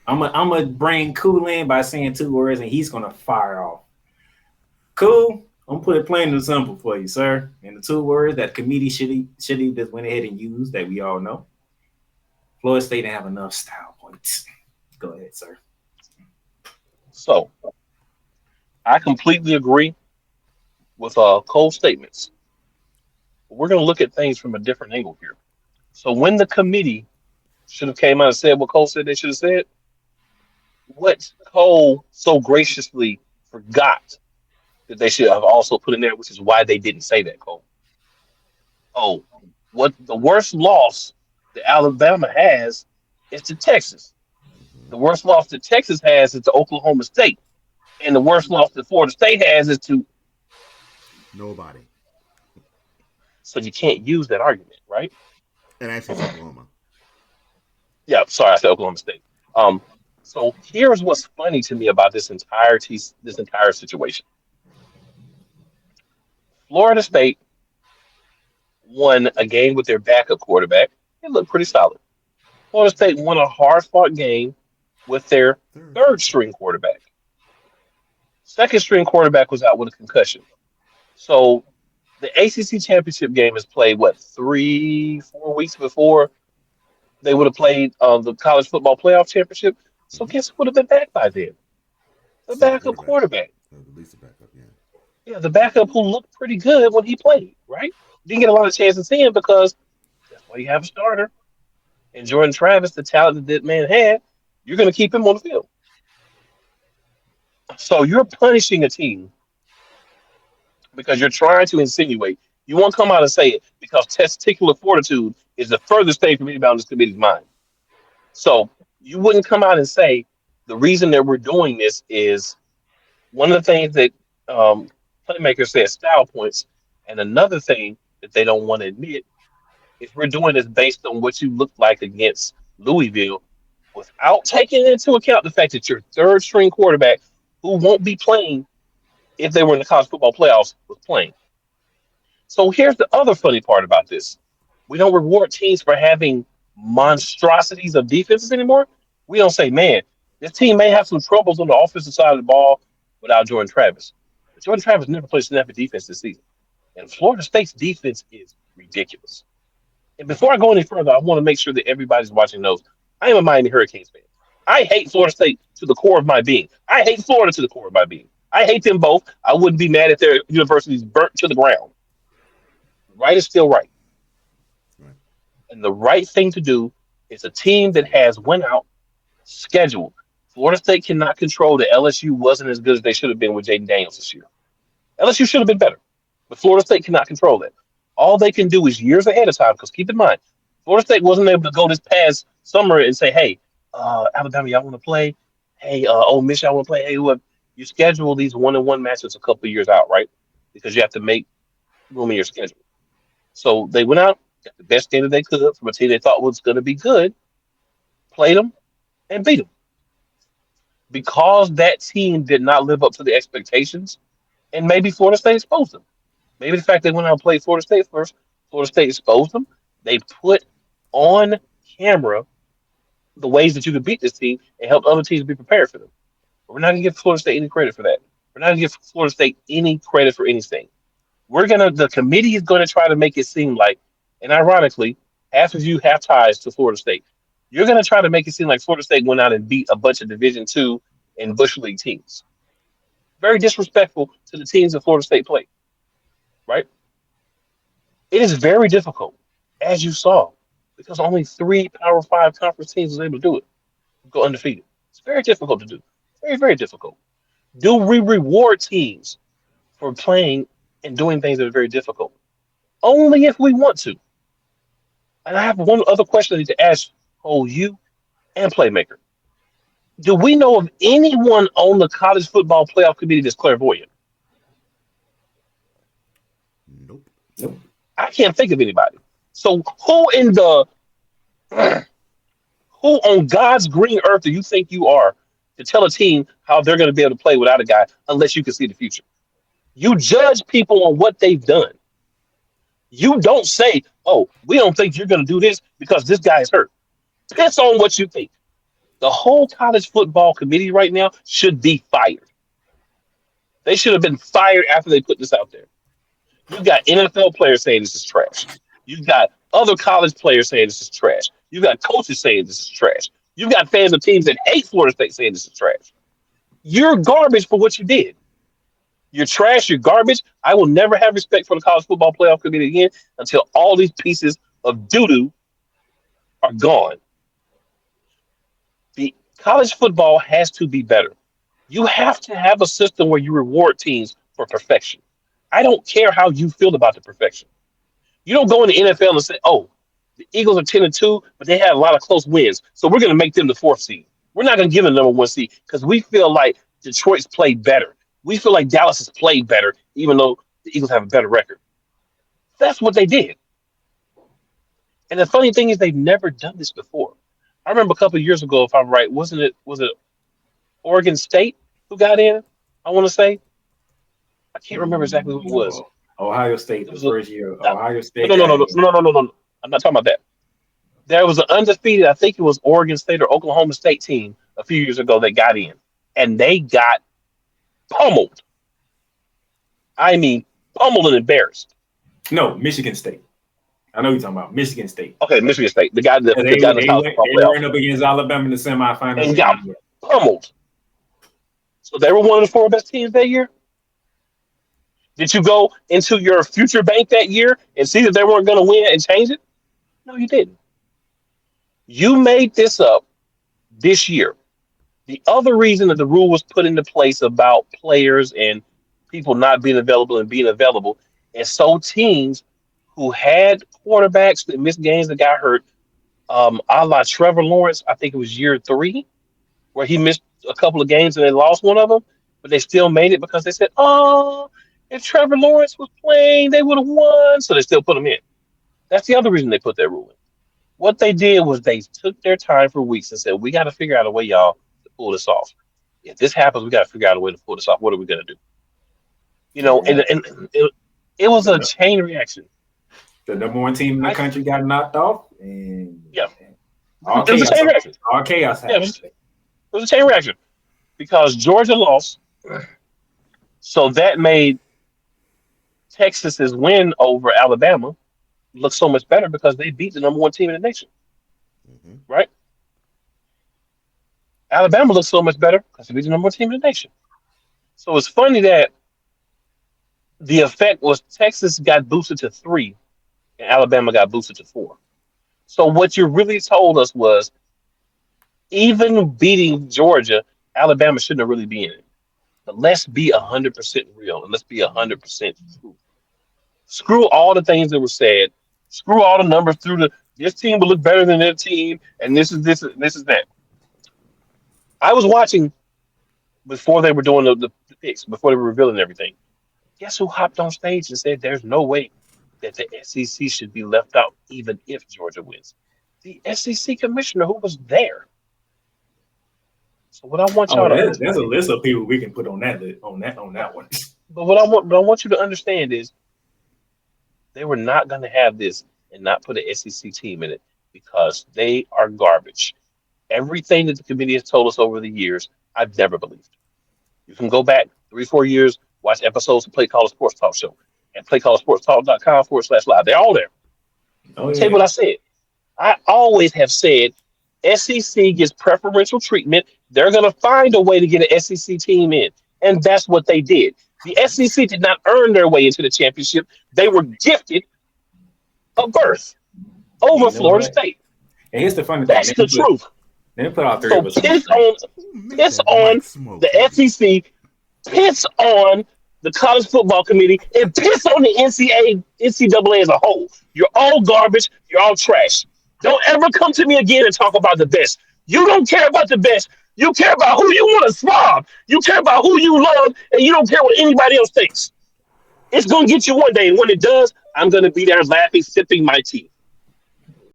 I'm gonna bring Cool in by saying two words, and he's gonna fire off. Cool. I'm gonna put it plain and simple for you, sir. And the two words that committee should just went ahead and used that we all know. Florida State didn't have enough style points. Go ahead, sir. So I completely agree with Cole's statements. We're going to look at things from a different angle here. So when the committee should have came out and said what Cole said they should have said, what Cole so graciously forgot that they should have also put in there, which is why they didn't say that, Cole. Oh, what the worst loss that Alabama has is to Texas. Hmm. The worst loss that Texas has is to Oklahoma State. And the worst loss that Florida State has is to, Nobody. so you can't use that argument, right? And actually, it's Oklahoma. Yeah, sorry, I said Oklahoma State. Um, so here's what's funny to me about this entire situation. Florida State won a game with their backup quarterback. It looked pretty solid. Florida State won a hard-fought game with their Third. third string quarterback. Second string quarterback was out with a concussion. So the ACC championship game is played what 3, 4 weeks before they would have played the college football playoff championship. So Hmm. guess who would have been back by then? The Same backup quarterback. quarterback. At least a backup, yeah. Yeah, the backup who looked pretty good when he played, right? Didn't get a lot of chances to see him because that's why you have a starter. And Jordan Travis, the talent that that man had, you're going to keep him on the field. So you're punishing a team because you're trying to insinuate. You won't come out and say it because testicular fortitude is the furthest thing from anybody on this committee's mind. So you wouldn't come out and say the reason that we're doing this is one of the things that um, Playmaker says style points, and another thing that they don't want to admit is we're doing this based on what you look like against Louisville, without taking into account the fact that your third string quarterback, who won't be playing if they were in the college football playoffs, was playing. So here's the other funny part about this: we don't reward teams for having monstrosities of defenses anymore. We don't say, man, this team may have some troubles on the offensive side of the ball without Jordan Travis. But Jordan Travis never played snap of defense this season. And Florida State's defense is ridiculous. And before I go any further, I want to make sure that everybody's watching knows I am a Miami Hurricanes fan. I hate Florida State to the core of my being. I hate Florida to the core of my being. I hate them both. I wouldn't be mad if their universities burnt to the ground. Right is still right. Right. And the right thing to do is a team that has went out scheduled. Florida State cannot control that LSU wasn't as good as they should have been with Jaden Daniels this year. LSU should have been better, but Florida State cannot control that. All they can do is years ahead of time, because keep in mind, Florida State wasn't able to go this past summer and say, hey, Alabama, y'all want to play? Hey, Ole Miss, y'all want to play? Hey, what? You schedule these one-on-one matches a couple of years out, right? Because you have to make room in your schedule. So they went out, got the best game that they could from a team they thought was going to be good, played them, and beat them. Because that team did not live up to the expectations, and maybe Florida State exposed them. Maybe the fact they went out and played Florida State first, Florida State exposed them. They put on camera the ways that you could beat this team and help other teams be prepared for them. But we're not going to give Florida State any credit for that. We're not going to give Florida State any credit for anything. The committee is going to try to make it seem like, and ironically, half of you have ties to Florida State. You're going to try to make it seem like Florida State went out and beat a bunch of Division two and Bush League teams. Very disrespectful to the teams that Florida State played, right? It is very difficult, as you saw, because only three Power Five conference teams was able to do it, go undefeated. It's very difficult to do. Very, very difficult. Do we reward teams for playing and doing things that are very difficult? Only if we want to. And I have one other question I need to ask you and Playmaker. Do we know of anyone on the college football playoff committee that's clairvoyant? Nope. Nope. I can't think of anybody. So who on God's green earth do you think you are to tell a team how they're going to be able to play without a guy unless you can see the future? You judge people on what they've done. You don't say, "Oh, we don't think you're going to do this because this guy is hurt." Piss on what you think. The whole college football committee right now should be fired. They should have been fired after they put this out there. You've got NFL players saying this is trash. You've got other college players saying this is trash. You've got coaches saying this is trash. You've got fans of teams that hate Florida State saying this is trash. You're garbage for what you did. You're trash. You're garbage. I will never have respect for the college football playoff committee again until all these pieces of doo-doo are gone. The college football has to be better. You have to have a system where you reward teams for perfection. I don't care how you feel about the perfection. You don't go in the NFL and say, "Oh, the Eagles are 10-2, but they had a lot of close wins, so we're going to make them the 4th seed. We're not going to give them the number 1 seed because we feel like Detroit's played better. We feel like Dallas has played better, even though the Eagles have a better record." That's what they did. And the funny thing is, they've never done this before. I remember a couple of years ago, if I'm right, was it Oregon State who got in? I want to say. I can't remember exactly who it was. Ohio State, the first year. Ohio State. No. I'm not talking about that. There was an undefeated, I think it was Oregon State or Oklahoma State team a few years ago that got in. And they got pummeled. I mean, pummeled and embarrassed. No, Michigan State. I know you're talking about Michigan State. Okay, Michigan State. The guy that they ran up against Alabama in the semifinals and got pummeled. So they were one of the 4 best teams that year. Did you go into your future bank that year and see that they weren't going to win and change it? No, you didn't. You made this up this year. The other reason that the rule was put into place about players and people not being available and being available, and so teams who had quarterbacks that missed games that got hurt, a la Trevor Lawrence, I think it was year 3, where he missed a couple of games and they lost one of them, but they still made it because they said, "Oh, if Trevor Lawrence was playing, they would have won." So they still put him in. That's the other reason they put that rule in. What they did was they took their time for weeks and said, "We got to figure out a way, y'all, to pull this off. If this happens, we got to figure out a way to pull this off. What are we going to do?" You know, and it was a chain reaction. The number 1 team in the country got knocked off, and all chaos. It was a chain reaction. All chaos happened. It was a chain reaction because Georgia lost, so that made Texas's win over Alabama look so much better because they beat the number 1 team in the nation, right? Alabama looks so much better because they beat the number 1 team in the nation. So it's funny that the effect was Texas got boosted to 3 and Alabama got boosted to 4. So what you really told us was even beating Georgia, Alabama shouldn't really be in it. But let's be 100% real and let's be 100% true. Screw all the things that were said. Screw all the numbers through this team will look better than their team, and this is that. I was watching before they were doing the picks, before they were revealing everything. Guess who hopped on stage and said there's no way that the SEC should be left out even if Georgia wins? The SEC commissioner who was there. So what I want y'all to understand, there's a list of people we can put on that one. But what I want you to understand is they were not going to have this and not put an SEC team in it because they are garbage. Everything that the committee has told us over the years, I've never believed. You can go back 3-4 years, watch episodes of Play Caller Sports Talk Show and playcallersportstalk.com/live. They're all there. I'll tell you what I said. I always have said SEC gets preferential treatment. They're going to find a way to get an SEC team in. And that's what they did. The SEC did not earn their way into the championship. They were gifted a berth over Florida State. And here's the funny thing. That's the truth. They put out 3 so of us. Piss on the SEC, piss on the college football committee, and piss on the NCAA as a whole. You're all garbage. You're all trash. Don't ever come to me again and talk about the best. You don't care about the best. You care about who you want to swab. You care about who you love, and you don't care what anybody else thinks. It's going to get you one day, and when it does, I'm going to be there laughing, sipping my tea.